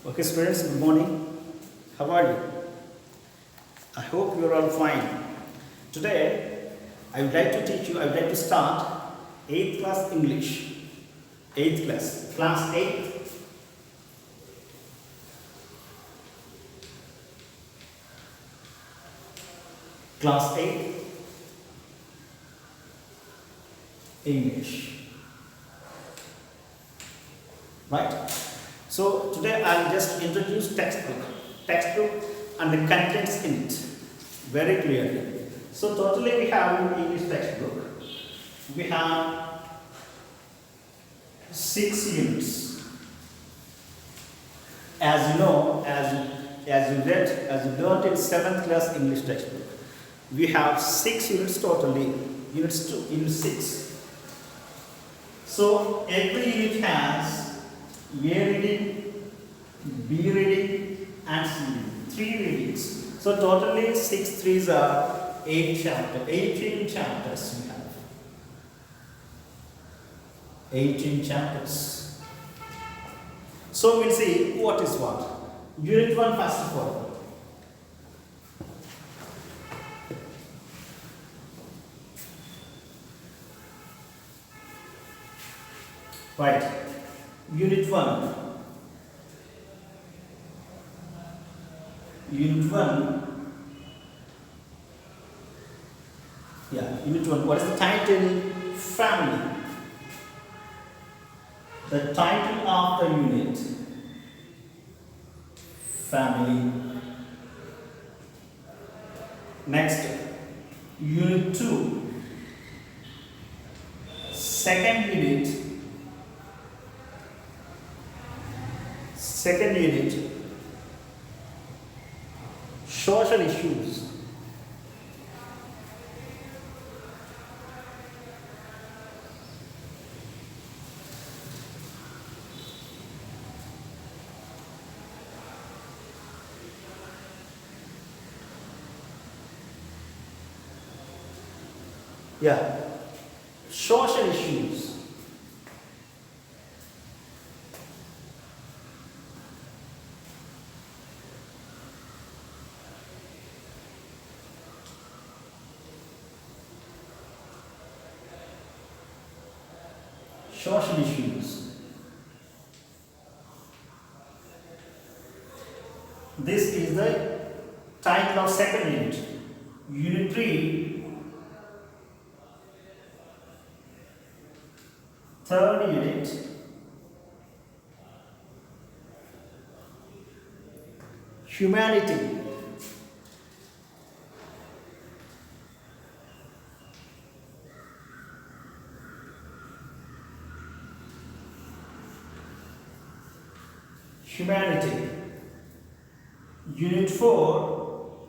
Okay, students, good morning. How are you? I hope you are all fine. Today, I would like to start 8th class English. 8th class, class 8. Class 8 English. Right? So today I'll just introduce textbook and the contents in it very clearly. So totally we have English textbook. We have 6 units. As you know, as you learned in 7th class English textbook, we have 6 units totally. Units 2, unit 6. So every unit has A reading, B reading, and C reading. 3 readings. So totally 6 3s are 18 chapters we have. 18 chapters. So we'll see what is what. Unit 1 first of all. Right. Unit 1. Unit 1. Yeah, Unit 1. What is the title? Family. The title of the unit. Family. Next. Unit 2. Second unit. Second unit, social issues. Yeah, social issues. Social issues. This is the title of second unit. Unit 3, third unit, humanity. Humanity. Unit 4,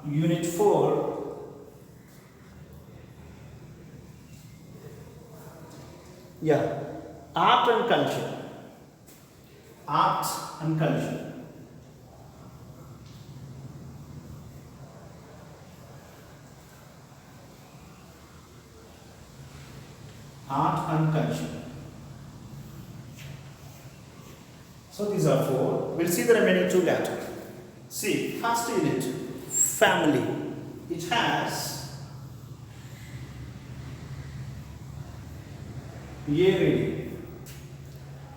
Unit 4, yeah, art and culture. Art and culture. Art and culture. So these are 4. We'll see the remaining 2 later. See, first unit, family. It has A reading.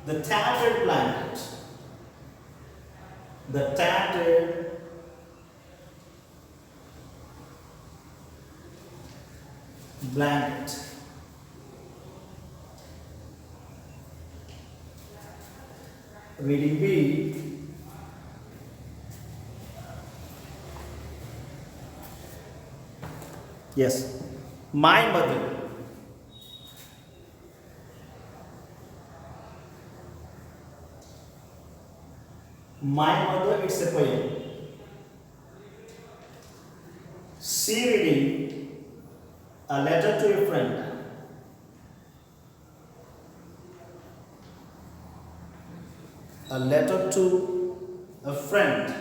The tattered blanket. The tattered blanket. Reading B. Yes. My mother. My mother, it's a poem. C reading. A letter to a friend. A letter to a friend.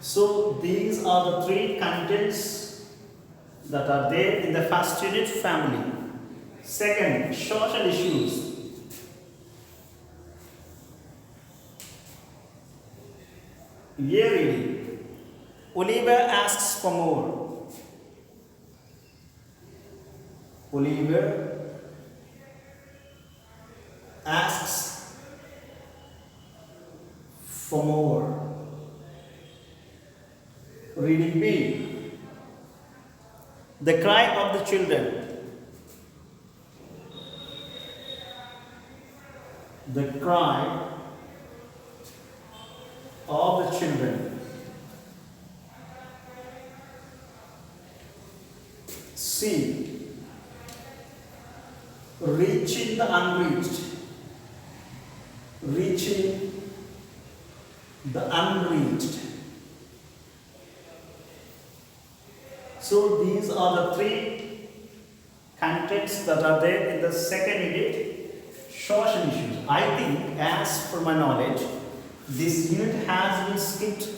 So these are the three contents that are there in the first unit, family. Second, social issues. Year reading. Oliver asks for more. Oliver asks for more. Reading B. The cry of the children. The cry of the children. C. Reaching the unreached. Reaching the unreached. So these are the three contents that are there in the second unit, social issues. I think, as per my knowledge, this unit has been skipped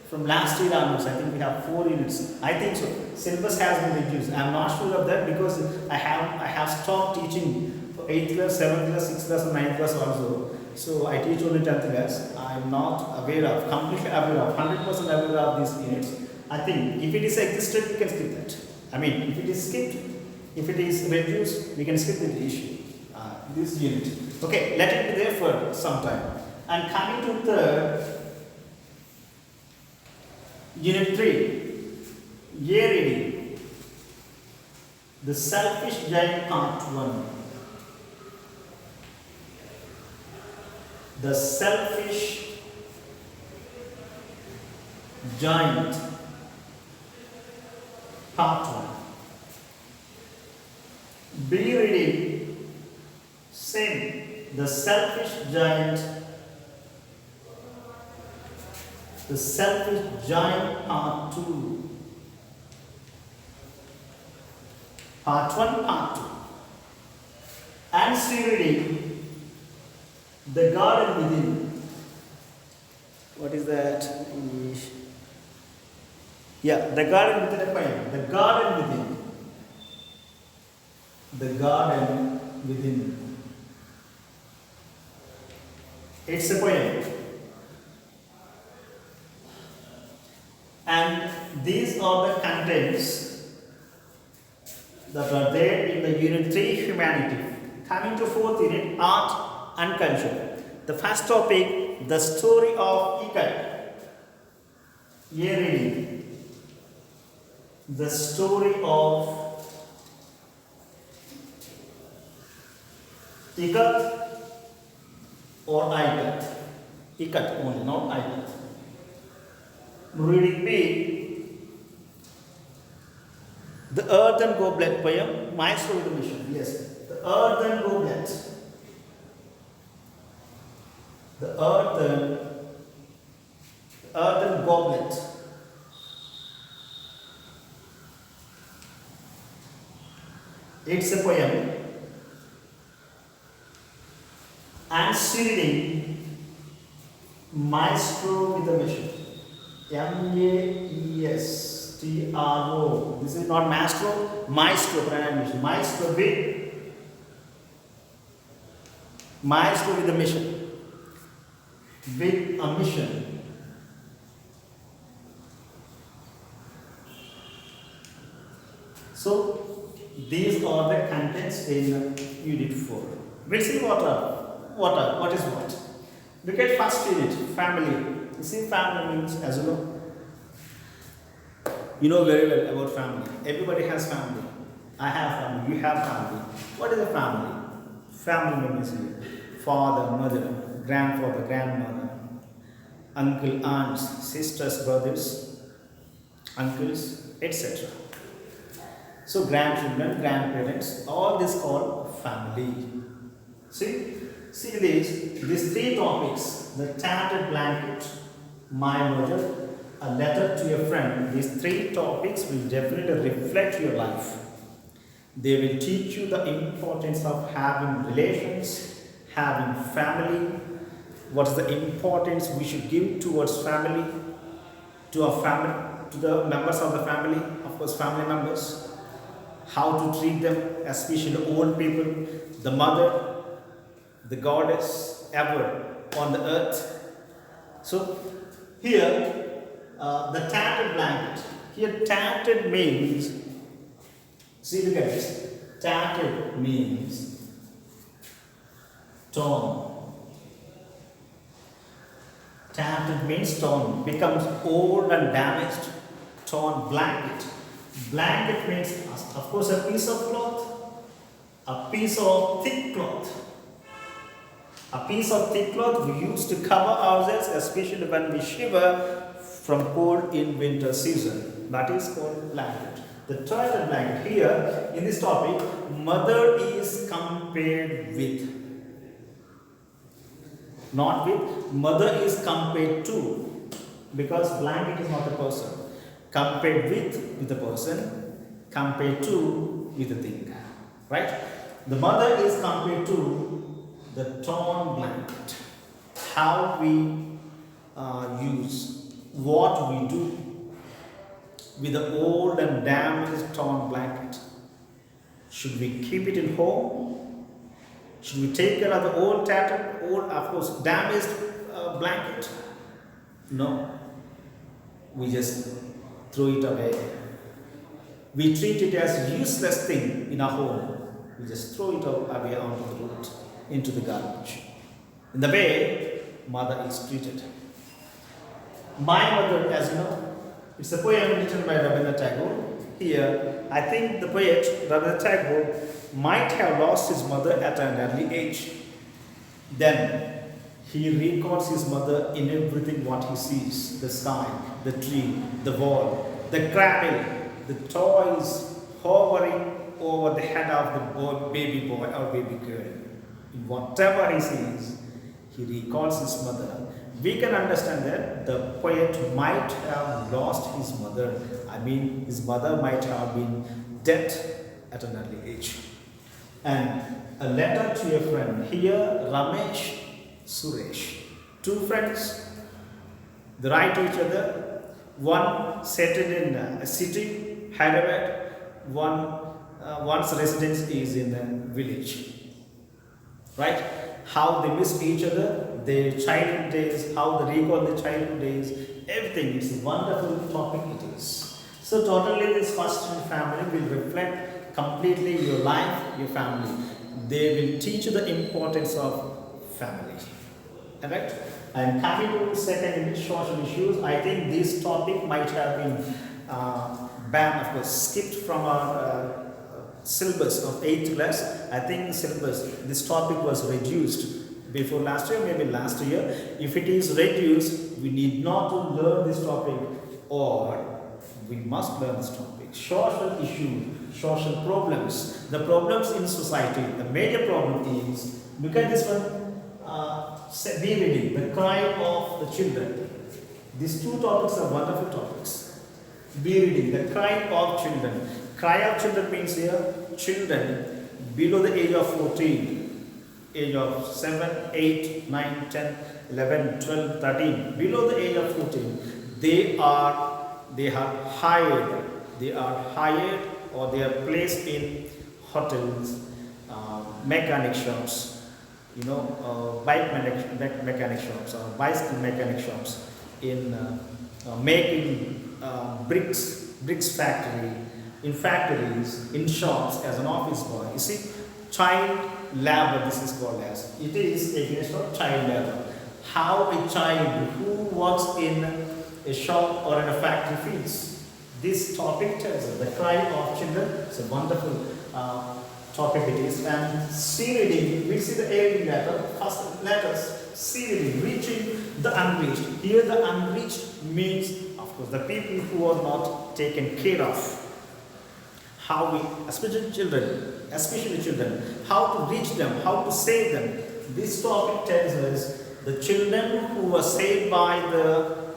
from last year onwards. I think we have 4 units. I think so. Syllabus has been reduced. I am not sure of that because I have stopped teaching for 8th class, 7th class, 6th class, and 9th class also. So I teach only 10th class. I am not aware of, completely aware of, 100% aware of these units. I think if it is existed, we can skip that. I mean, if it is skipped, if it is reduced, we can skip the issue. This unit. Okay, let it be there for some time. And coming to the unit 3, year reading. The selfish giant part 1. The selfish giant part 1. B reading, same. The selfish giant. The selfish giant part 2. Part 1, part 2. And C reading, the garden within. What is that? Yeah, the garden within a poem. The garden within. The garden within. It's a poem. And these are the contents that are there in the unit 3, humanity. Coming to 4th unit, art and culture. The first topic, the story of Ikat. Year reading. The story of Ikat or Ikat. Ikat only, not Ikat. Reading B, the earthen goblet poem, Maestro with a mission. Yes, the earthen goblet. The earthen goblet. It's a poem. And reading Maestro with a mission. M-A-E-S-T-R-O. This is not Maestro, Maestro pronunciation. Maestro with a mission. With a mission. So these are the contents in unit 4. We'll see what is what. Look at first unit, family. You see, family means, as you know very well about family. Everybody has family. I have family, you have family. What is a family? Family means father, mother, grandfather, grandmother, uncle, aunts, sisters, brothers, uncles, etc. So grandchildren, grandparents, all this called family. See these 3 topics: the tattered blanket, my mother, a letter to your friend. These 3 topics will definitely reflect your life. They will teach you the importance of having relations, having family, what is the importance we should give towards family, to a family, to the members of the family, of course, family members, how to treat them, especially old people, the mother, the goddess ever on the earth. So here, the tattered blanket. Here, tattered means, see, look at this. Tattered means torn. Tattered means torn, becomes old and damaged, torn blanket. Blanket means, of course, a piece of cloth, a piece of thick cloth. A piece of thick cloth we use to cover ourselves, especially when we shiver from cold in winter season. That is called blanket. The tattered blanket. Here in this topic, mother is compared with. Not with, mother is compared to, because blanket is not a person. Compared with the person, compared to with the thing. Right? The mother is compared to the torn blanket. How we use, what we do with the old and damaged torn blanket. Should we keep it in home? Should we take care of the old tattered, old, of course, damaged blanket? No. We just throw it away. We treat it as a useless thing in our home. We just throw it away onto the road, into the garbage. In the way mother is treated. My mother, as you know, it's a poem written by Rabindranath Tagore. Here, I think the poet Rabindranath Tagore might have lost his mother at an early age. Then he records his mother in everything what he sees: the sky, the tree, the wall, the cradle, the toys hovering over the head of the baby boy or baby girl. In whatever he sees, he records his mother. We can understand that the poet might have lost his mother. I mean, his mother might have been dead at an early age. And a letter to a friend. Here, Ramesh, Suresh, two friends. They write to each other. One settled in a city, Hyderabad. One's residence is in a village. Right? How they miss each other, their childhood days, how they recall their childhood days, everything. It's a wonderful topic it is. So totally this first family will reflect completely your life, your family. They will teach you the importance of family. Alright? And coming to second social issues, I think this topic might have been banned, of course, skipped from our syllabus of 8th class. I think syllabus, this topic was reduced before last year, maybe last year. If it is reduced, we need not to learn this topic, or we must learn this topic. Social issue, social problems, the problems in society. The major problem is, look at this one, be reading, the cry of the children. These two topics are wonderful topics. Be reading, the cry of children. Cry of children means here, children below the age of 14, age of 7, 8, 9, 10, 11, 12, 13, below the age of 14, they are hired or they are placed in hotels, mechanic shops, bike mechanic shops or bicycle mechanic shops, in making bricks factory, in factories, in shops, as an office boy. You see, child labor, this is called as. It is against child labor. How a child who works in a shop or in a factory feels. This topic tells us the cry of children. It's a wonderful topic it is. And C reading, we see the A reading letter, first letters, C reading, reaching the unreached. Here the unreached means, of course, the people who are not taken care of. How we, especially children, how to reach them, how to save them. This topic tells us the children who were saved by the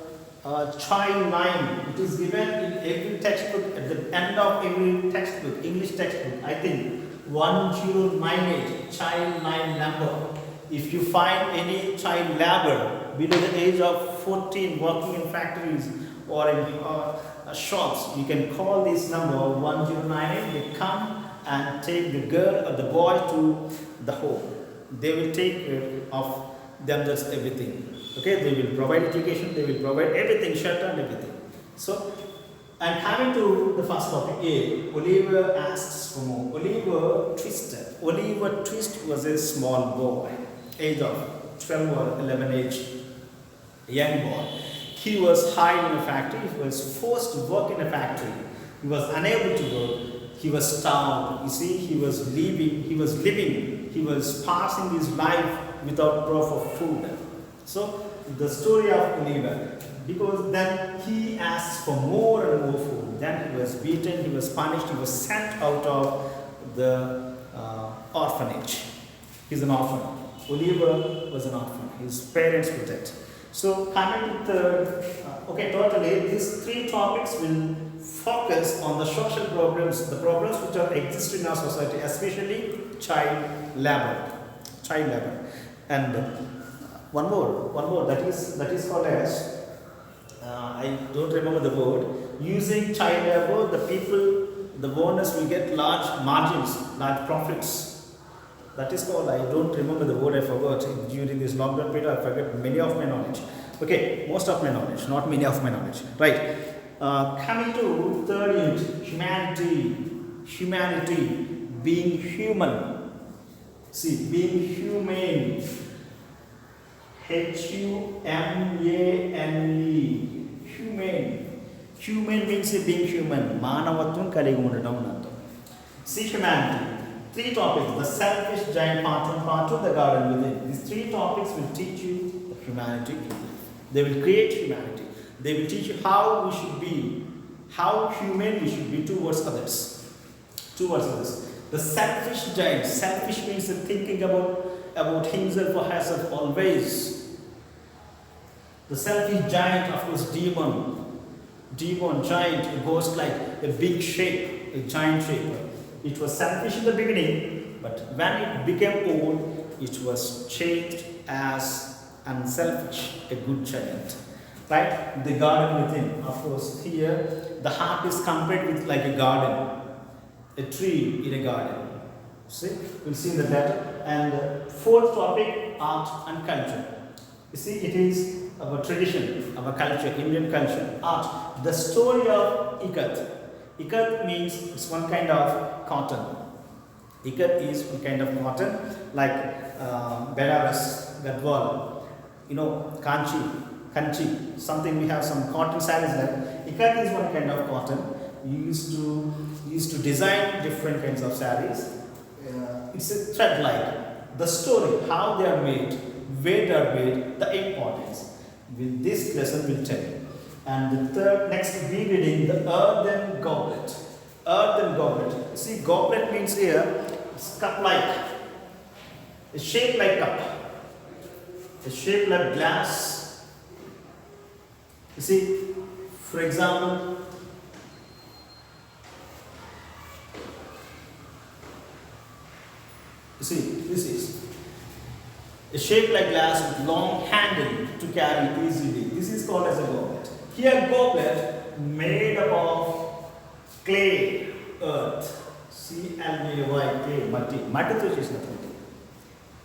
child line. It is given in every textbook, at the end of every textbook, English textbook, I think 1098, child line number if you find any child labor below the age of 14 working in factories or in shops, you can call this number 1098. They come and take the girl or the boy to the home. They will take care of them, just everything. Okay, they will provide education, they will provide everything, shelter and everything. So, and coming to the first topic A, Oliver asks for more. Oliver Twist was a small boy, age of 12 or 11 age, young boy. He was hired in a factory, he was forced to work in a factory. He was unable to work, he was starved. You see, he was passing his life without proper food. So, the story of Oliver, because then he asked for more and more food. Then he was beaten, he was punished, he was sent out of the orphanage. He's an orphan. Oliver was an orphan. His parents were dead. So coming to totally these three topics will focus on the social problems, the problems which are exist in our society, especially child labor. And one more that is called as I don't remember the word. Using child labor, the owners will get large margins, large profits. That is called, I don't remember the word, I forgot. During this lockdown period, I forgot many of my knowledge. Okay, most of my knowledge, not many of my knowledge. Right. Coming to third unit, humanity, being human. See, being humane. Humane. Humane means being human. Manavatvam kaligi undadam anartham. See, humanity. Three topics: the selfish giant, part 1, part 2, the garden within. These three topics will teach you the humanity in life. They will create humanity. They will teach you how we should be, how humane we should be towards others. The selfish giant. Selfish means thinking about himself or herself always. The selfish giant, of course, demon, giant, a ghost like a big shape, a giant shape. It was selfish in the beginning, but when it became old, it was changed as unselfish, a good giant. Right? The garden within, of course, here the heart is compared with like a garden, a tree in a garden. See, we'll see that later. And fourth topic, art and culture. You see, it is our tradition, our culture, Indian culture, art. The story of Ikat. Ikat means it's one kind of cotton. Ikat is one kind of cotton, like Benares, Gadwal, Kanchi, something we have some cotton sarees like. Ikat is one kind of cotton. We used to design different kinds of sarees. It's a thread like the story, how they are made, where they are made, the importance. With this lesson we'll tell you. And the next we reading the earthen goblet. Earthen goblet. See, goblet means here it's cup-like, a shape like cup, a shape like glass. You see, for example, you see, this is a shape like glass with long handle to carry easily. This is called as a goblet. Here, goblet made up of clay, earth. C-L-A-Y, clay, matti. Matti to is nothing.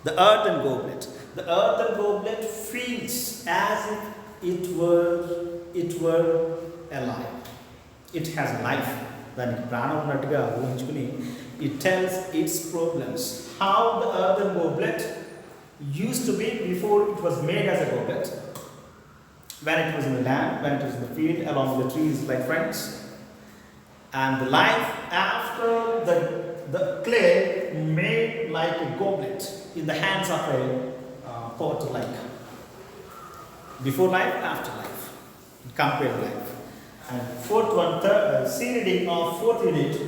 The earthen goblet. The earthen goblet feels as if it were alive. It has life. It tells its problems. How the earthen goblet used to be before it was made as a goblet, when it was in the land, when it was in the field, along the trees like friends, and the life after the clay made like a goblet in the hands of a pot, like before life, after life, compared life. And fourth one, C reading of fourth unit,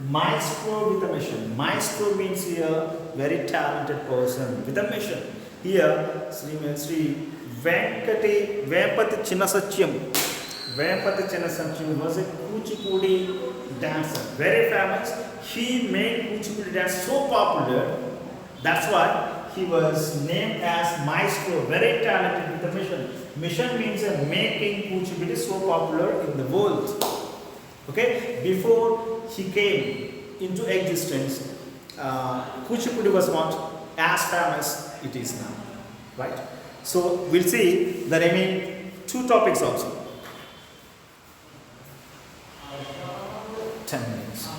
maestro with a mission. Maestro means here very talented person with a mission. Here, Sri Vempati Chinnasatyam was a Kuchipudi dancer, very famous. He made Kuchipudi dance so popular. That's why he was named as maestro, very talented with the mission. Mission means making Kuchipudi so popular in the world. Okay, before he came into existence, Kuchipudi was not as famous it is now, right? So we'll see the remaining two topics also. 10 minutes.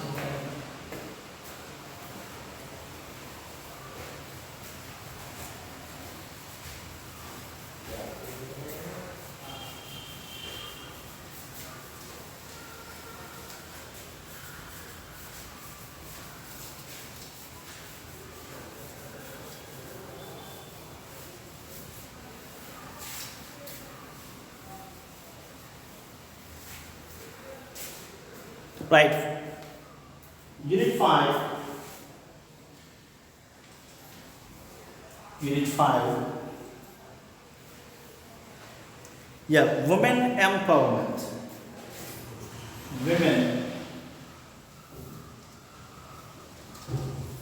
Right. Unit 5. Unit 5. Yeah, women empowerment. Women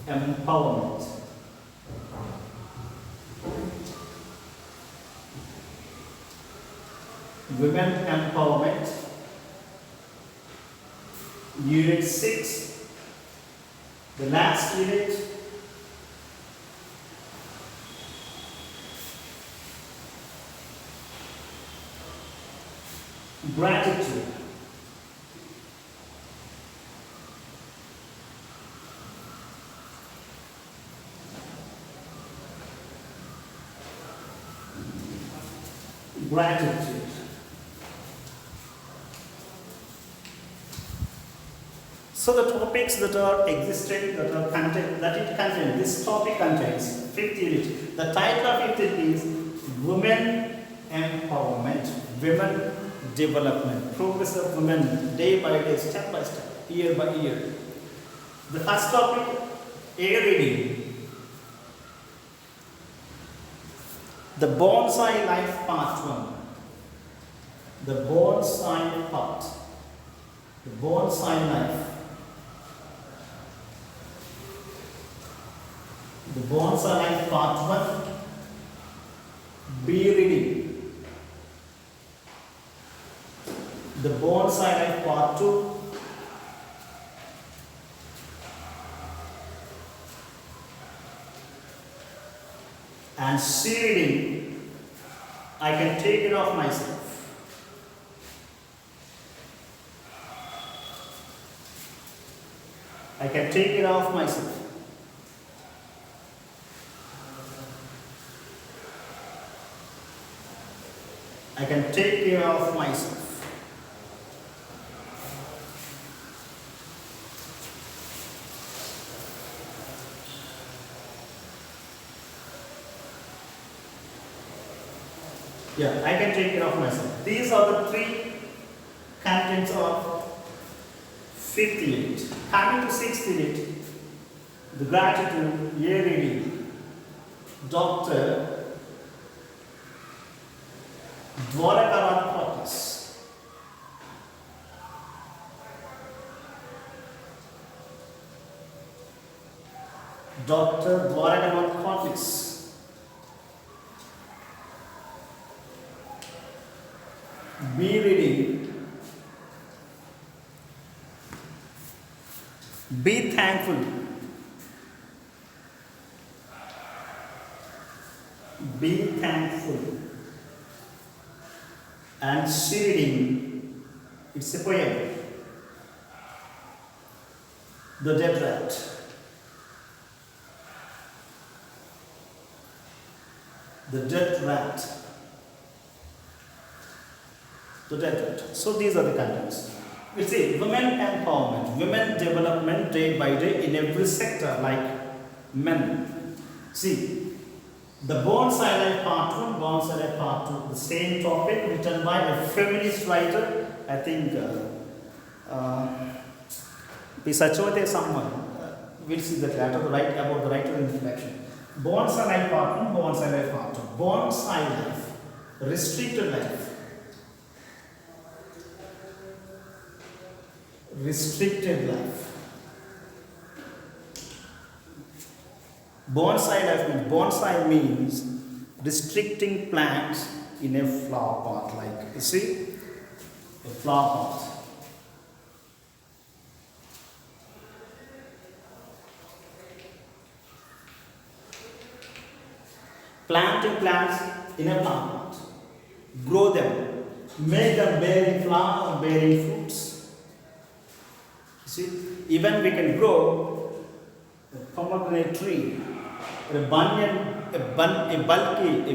empowerment. Women empowerment. Unit 6, the last unit. Gratitude. Gratitude. So the topics that are existing, that are contained, that it contains, this topic contains, fifth unit. The title of it is Women Empowerment, Women Development, Progress of Women Day by Day, Step by Step, Year by Year. The first topic, A reading. The Bonsai Life Part 1. The Bonsai Part. The Bonsai Life. The Bonsai Life Part 1. B reading. The Bonsai Life Part 2. And C reading. I can take it off myself. I can take it off myself. I can take care of myself. Yeah, I can take care of myself. These are the three contents of fifth unit. Coming to sixth unit, the gratitude, year reading, Dr. Dwarakarat. Dr. Dwarakarat. B reading. Be thankful. Be thankful. And C reading, it's a poem. The Dead Rat. The Dead Rat. The Dead Rat. So these are the contents. We see women empowerment, women development day by day in every sector like men. See, the Bonsai Life Part 1, Bonsai Life Part 2, the same topic written by a feminist writer, I think Pisachote someone. We'll see that later, about the writer introduction. Bonsai Life Part 1, Bonsai Life Part 2. Bonsai Life, restricted life. Restricted life. Bonsai life means, bonsai means restricting plants in a flower pot, like you see, a flower pot. Planting plants in a flower pot, grow them, make them bearing flowers, bearing fruits. See, even we can grow a pomegranate tree, or a banyan, a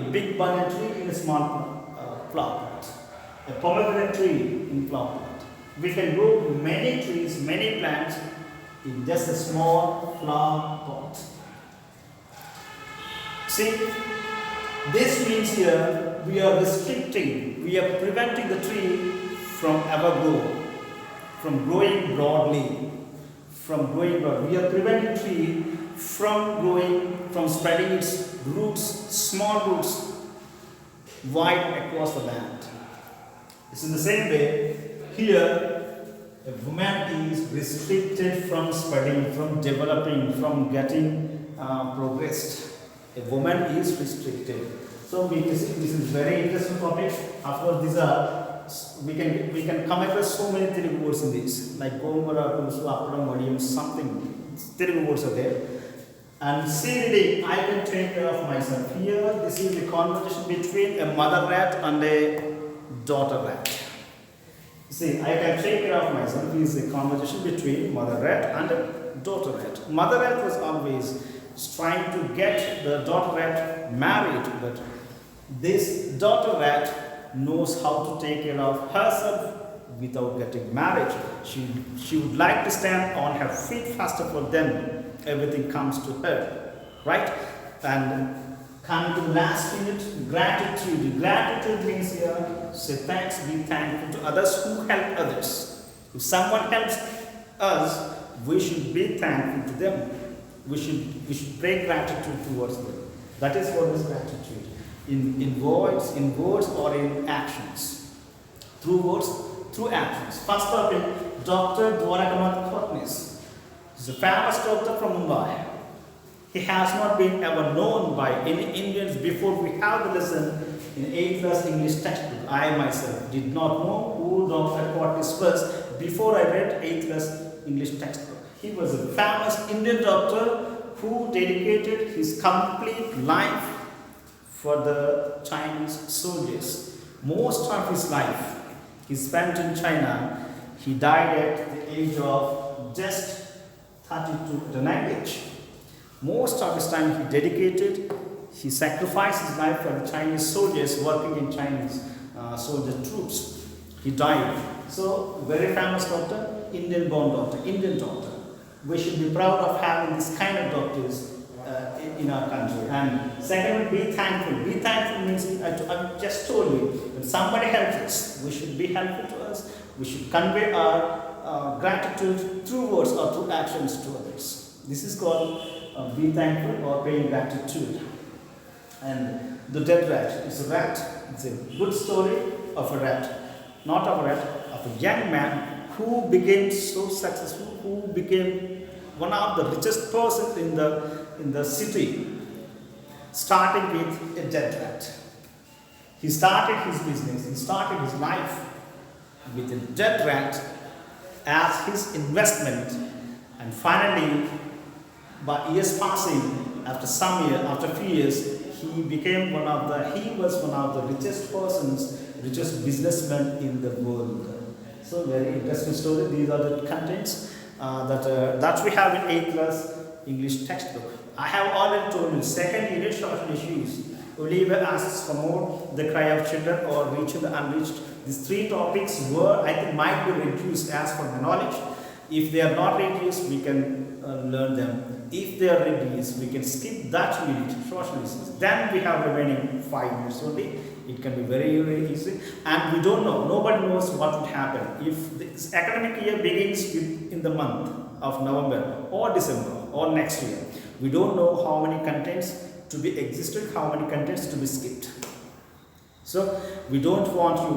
big banyan tree in a small flower pot, a pomegranate tree in flower pot. We can grow many trees, many plants in just a small flower pot. See, this means here we are restricting, we are preventing the tree from ever grow, from growing broadly, from growing broad. We are preventing tree from growing, from spreading its roots, small roots, wide across the land. It's in the same way, here a woman is restricted from spreading, from developing, from getting progressed. A woman is restricted. So this is very interesting topic. Of course, these are we can come across so many Telugu words in this, like Gomara, Pulusu, Appuram, Madiyam, something Telugu words are there. And see reading, I can take care of myself. Here, this is the conversation between a mother rat and a daughter rat. See, I can take care of myself. This is a conversation between mother rat and a daughter rat. Mother rat was always trying to get the daughter rat married, but this daughter rat knows how to take care of herself without getting married. She would like to stand on her feet first of all, then everything comes to her, right? And coming to the last unit, gratitude. Gratitude means here, say thanks, be thankful to others who help others. If someone helps us, we should be thankful to them. We should pray gratitude towards them. That is what is gratitude. In words or in actions. Through words, through actions. First topic, Dr. Dwarakanath Kotnis. He's a famous doctor from Mumbai. He has not been ever known by any Indians before. We have the lesson in 8th class English textbook. I myself did not know who Dr. Kotnis was before I read 8th class English textbook. He was a famous Indian doctor who dedicated his complete life for the Chinese soldiers. Most of his life he spent in China. He died at the age of just 32 at an age. Most of his time he dedicated, he sacrificed his life for the Chinese soldiers working in Chinese soldier troops. He died. So, very famous doctor, Indian born doctor, Indian doctor. We should be proud of having this kind of doctors in our country. And second, be thankful. Be thankful means, I just told you, when somebody helps us, we should be helpful to us. We should convey our gratitude through words or through actions to others. This is called be thankful or paying gratitude. And the dead rat is a rat. It's a good story of a rat. Not of a rat, of a young man who became so successful, who became one of the richest persons in the city, starting with a dead rat. He started his business, he started his life with a dead rat as his investment, and finally, by years passing, after a few years, he was one of the richest persons, richest businessmen in the world. So very interesting story. These are the contents that we have in 8th class English textbook. I have already told you, second unit social issues. Oliver asks for more, the cry of children or reaching the unreached. These three topics might be reduced as for the knowledge. If they are not reduced, we can learn them. If they are reduced, we can skip that unit, social issues. Then we have remaining 5 minutes only. It can be very, very easy. And we don't know, nobody knows what would happen if this academic year begins in the month of November or December or next year. We don't know how many contents to be existed, how many contents to be skipped. So we don't want you,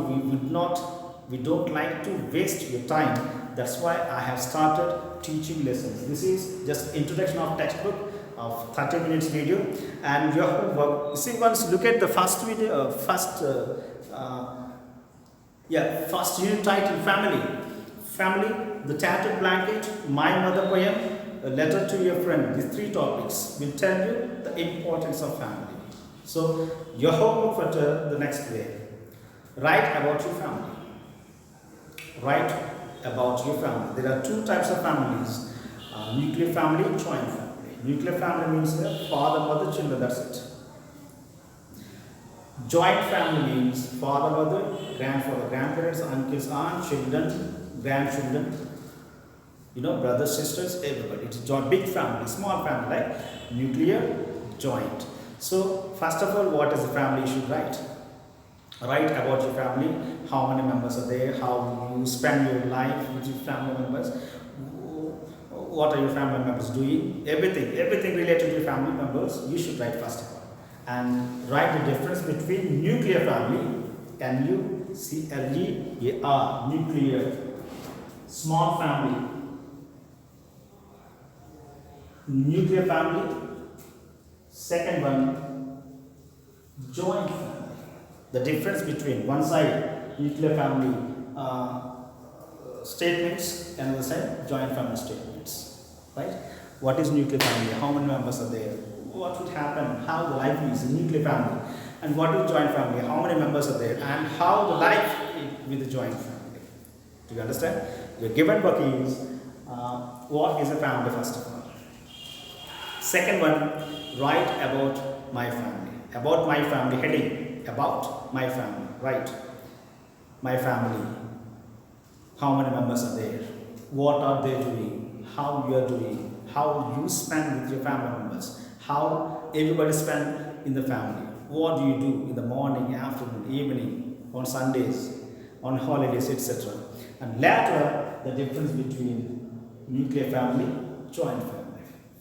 we don't like to waste your time. That's why I have started teaching lessons. This is just introduction of textbook. of 30 minutes video. And your homework, you see, once look at the first video, first unit title, family. Family, the tattered blanket, my mother poem, a letter to your friend. These 3 topics will tell you the importance of family. So your homework for the next day. Write about your family. Write about your family. There are 2 types of families: nuclear family, joint family. Nuclear family means father, mother, children. That's it. Joint family means father, mother, grandfather, grandparents, uncles, aunts, children, grandchildren, brothers, sisters, everybody. It's a big family, small family, like nuclear, joint. So first of all, what is the family you should write? Write about your family, how many members are there, how you spend your life with your family members, what are your family members doing, everything related to your family members, you should write first of all. And write the difference between nuclear family, N-U-C-L-E-A-R, nuclear, small family, nuclear family. Second one, joint family. The difference between one side nuclear family statements and the other side joint family statements. Right? What is nuclear family? How many members are there? What would happen? How the life is in nuclear family? And what is joint family? How many members are there? And how the life is with the joint family? Do you understand? Your given book is what is a family first of all. Second one, write about my family. About my family, heading, about my family, right? My family, how many members are there? What are they doing? How you are doing? How you spend with your family members? How everybody spend in the family? What do you do in the morning, afternoon, evening, on Sundays, on holidays, etc. And later, the difference between nuclear family, joint family.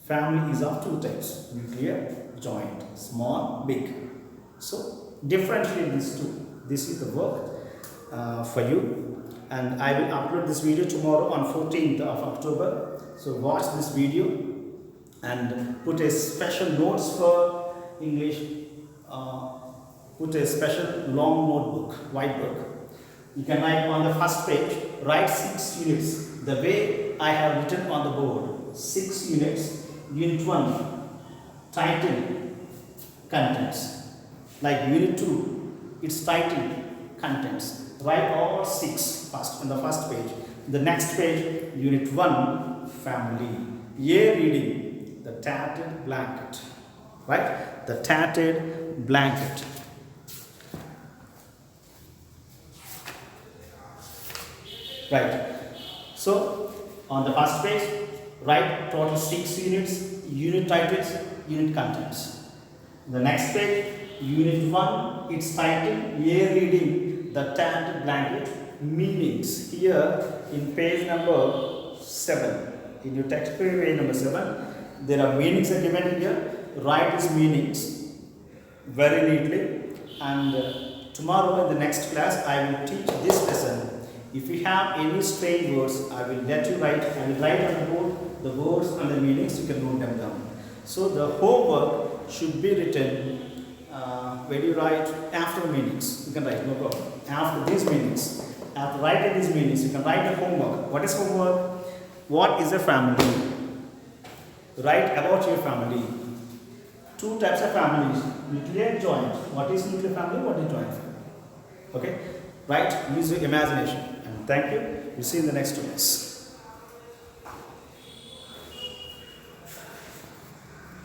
Family is of 2 types, nuclear, joint, small, big. So differentiate these 2. This is the work for you, and I will upload this video tomorrow on 14th of October. So watch this video and put a special notes for English, put a special long notebook, white book. You can write on the first page, write 6 units, the way I have written on the board, 6 units. Unit 1, title, contents. Like Unit 2, its title, contents. Write all 6 first on the first page. The next page, Unit 1, family. A reading, the tattered blanket. Right? The tattered blanket. Right. So, on the first page, write total 6 units, unit titles, unit contents. The next page, Unit 1, its title, A reading, the tattered blanket, meanings. Here in page number 7, in your text page number 7, there are meanings are given here. Write these meanings very neatly, and tomorrow in the next class I will teach this lesson. If you have any strange words, I will let you write. I will write on the board the words and the meanings. You can note them down. So the homework should be written when you write after meanings. You can write, no problem. After these meanings, after writing these meanings, you can write the homework. What is homework? What is a family? Write about your family. 2 types of families, nuclear and joint. What is nuclear family? What is joint family? Okay? Right? Use your imagination. And thank you. We'll see you in the next class.